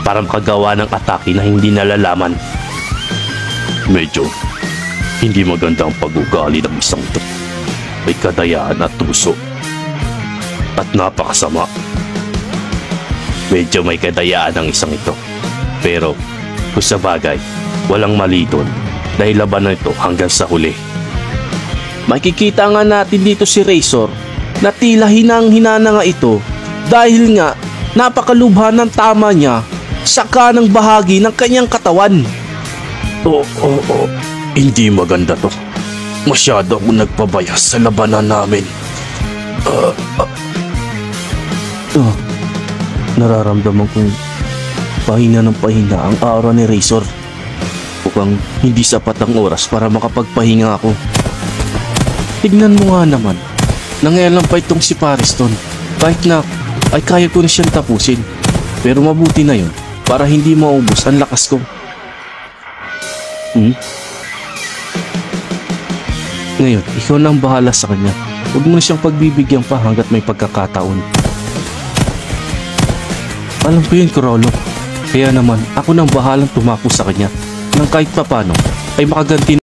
para makagawa ng atake na hindi nalalaman. Medyo hindi maganda ang pag-ugali ng isang ito. May kadayaan at tuso. At napakasama. Medyo may kadayaan ang isang ito. Pero kung sa bagay, walang mali doon dahil laban na ito hanggang sa huli. Makikita nga natin dito si Razor na tila hinang-hina na nga ito dahil nga napakalubha ng tama niya sa kanang bahagi ng kanyang katawan. Hindi maganda to. Masyado akong nagpabayas sa labanan namin. Nararamdaman kong pahina ng pahina ang aura ni Razor. Mukhang hindi sapat ang oras para makapagpahinga ako. Tignan mo nga naman, nangyayang pa itong si Pariston. Kahit na ay kaya ko na siyang tapusin. Pero mabuti na yun para hindi maubos ang lakas ko. Ngayon, ikaw na ang bahala sa kanya. Huwag mo na siyang pagbibigyan pa hanggat may pagkakataon. Alam ko yun, Kurolo. Kaya naman, ako nang bahalang tumapo sa kanya nang kahit papano ay makaganti